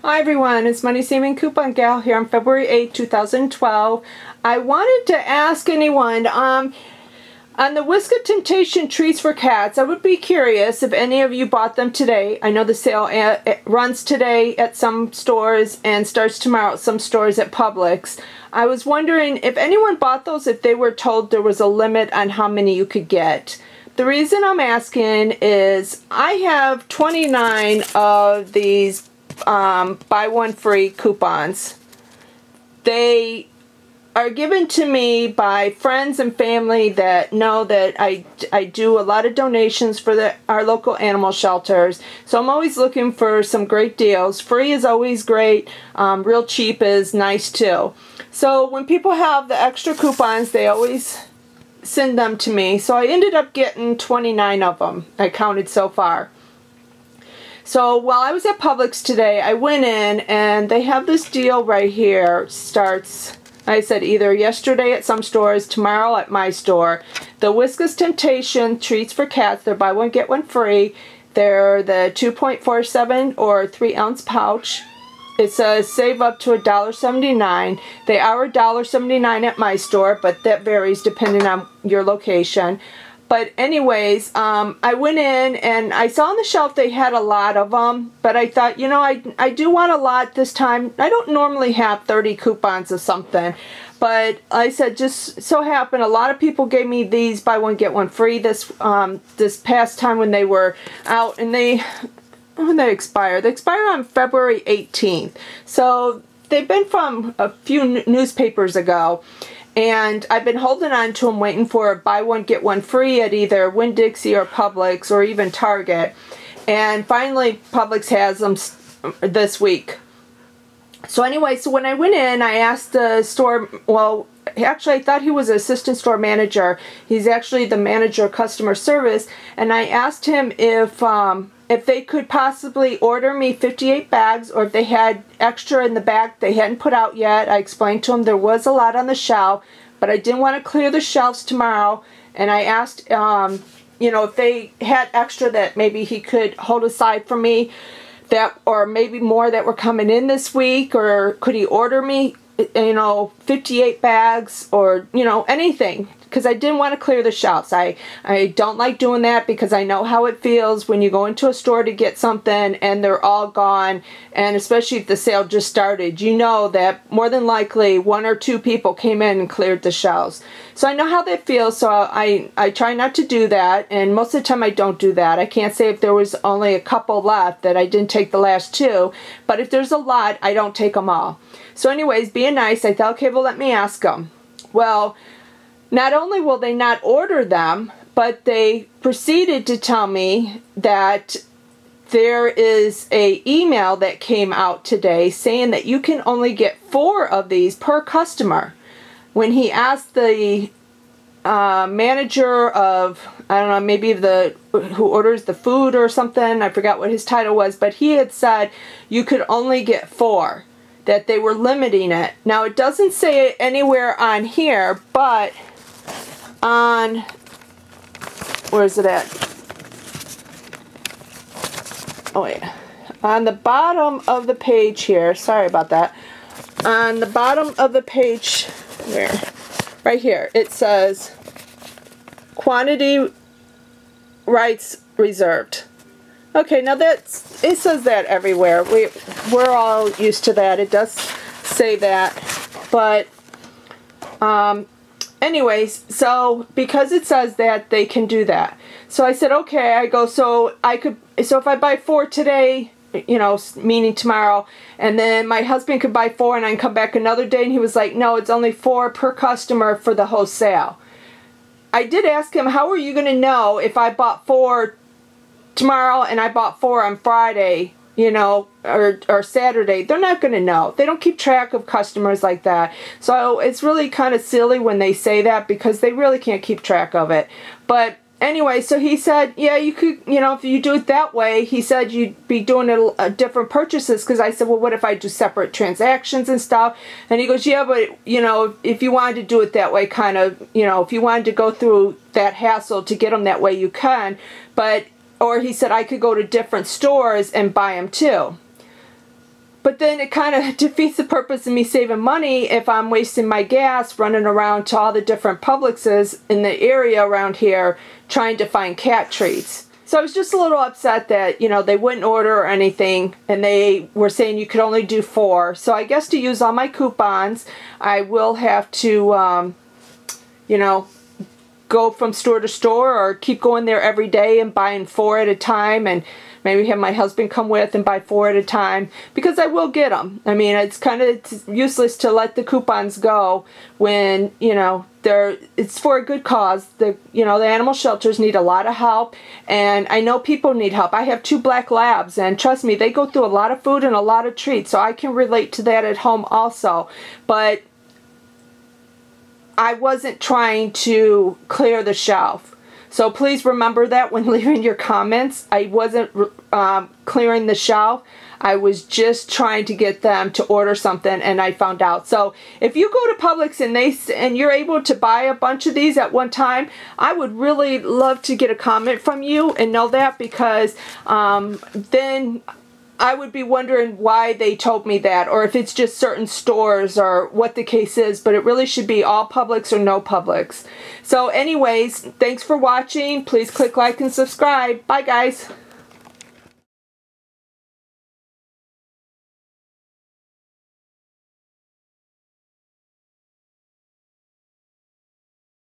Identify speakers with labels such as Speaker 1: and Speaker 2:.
Speaker 1: Hi everyone, it's Money Saving Coupon Gal here on February 8, 2012. I wanted to ask anyone, on the Whisk of Temptation treats for cats, I would be curious if any of you bought them today. I know the sale runs today at some stores and starts tomorrow at some stores at Publix. I was wondering if anyone bought those, if they were told there was a limit on how many you could get. The reason I'm asking is I have 29 of these buy one free coupons. They are given to me by friends and family that know that I do a lot of donations for our local animal shelters. So I'm always looking for some great deals. Free is always great. Real cheap is nice too. So when people have the extra coupons, they always send them to me. So I ended up getting 29 of them. I counted so far. So while I was at Publix today, I went in and they have this deal right here. Starts, I said, either yesterday at some stores, tomorrow at my store. The Whisk of Temptation treats for cats. They're buy one, get one free. They're the 2.47 or 3 ounce pouch. It says save up to $1.79. They are $1.79 at my store, but that varies depending on your location. But anyways, I went in and I saw on the shelf they had a lot of them, but I thought, you know, I do want a lot this time. I don't normally have 30 coupons of something, but I said just so happened a lot of people gave me these buy one get one free this past time when they were out, and when they expire. They expire on February 18th. So they've been from a few newspapers ago. And I've been holding on to them, waiting for buy one, get one free at either Winn-Dixie or Publix or even Target. And finally, Publix has them this week. So anyway, so when I went in, I asked the store, well, actually I thought he was an assistant store manager. He's actually the manager of customer service. And I asked him if they could possibly order me 58 bags, or if they had extra in the back they hadn't put out yet. I explained to him there was a lot on the shelf, but I didn't want to clear the shelves tomorrow. And I asked, you know, if they had extra that maybe he could hold aside for me, that, or maybe more that were coming in this week, or could he order me, you know, 58 bags, or, you know, anything. Because I didn't want to clear the shelves. I don't like doing that because I know how it feels when you go into a store to get something and they're all gone. And especially if the sale just started, you know that more than likely 1 or 2 people came in and cleared the shelves. So I know how that feels, so I try not to do that. And most of the time I don't do that. I can't say if there was only a couple left that I didn't take the last 2. But if there's a lot, I don't take them all. So anyways, being nice, I thought, okay, well, let me ask them. Well, not only will they not order them, but they proceeded to tell me that there is an email that came out today saying that you can only get 4 of these per customer. When he asked the manager of, I don't know, maybe who orders the food or something, I forgot what his title was, but he had said you could only get 4, that they were limiting it. Now it doesn't say it anywhere on here, but on, where is it at? Oh wait, on the bottom of the page here, sorry about that, on the bottom of the page, where, right here, it says quantity rights reserved. Okay, now it says that everywhere. We're all used to that. It does say that, but anyways, so because it says that, they can do that. So I said, okay. I go, so if I buy 4 today, you know, meaning tomorrow, and then my husband could buy 4 and I can come back another day, and he was like, no, it's only 4 per customer for the whole sale. I did ask him, how are you going to know if I bought 4 tomorrow and I bought 4 on Friday, you know, or Saturday? They're not going to know. They don't keep track of customers like that. So it's really kind of silly when they say that, because they really can't keep track of it. But anyway, so he said, yeah, you could, you know, if you do it that way, he said you'd be doing different purchases. Because I said, well, what if I do separate transactions and stuff? And he goes, yeah, but, you know, if you wanted to do it that way, kind of, you know, if you wanted to go through that hassle to get them that way, you can. But, or he said I could go to different stores and buy them too. But then it kind of defeats the purpose of me saving money if I'm wasting my gas running around to all the different Publixes in the area around here trying to find cat treats. So I was just a little upset that, you know, they wouldn't order or anything, and they were saying you could only do 4. So I guess to use all my coupons, I will have to, you know, go from store to store or keep going there every day and buying 4 at a time, and maybe have my husband come with and buy 4 at a time, because I will get them. I mean, it's kind of useless to let the coupons go when, you know, it's for a good cause. You know, the animal shelters need a lot of help, and I know people need help. I have 2 black labs, and trust me, they go through a lot of food and a lot of treats, so I can relate to that at home also. But I wasn't trying to clear the shelf. So please remember that when leaving your comments. I wasn't clearing the shelf. I was just trying to get them to order something, and I found out. So if you go to Publix and you're able to buy a bunch of these at one time, I would really love to get a comment from you and know that, because then I would be wondering why they told me that, or if it's just certain stores or what the case is, but it really should be all Publix or no Publix. So anyways, thanks for watching. Please click like and subscribe. Bye guys.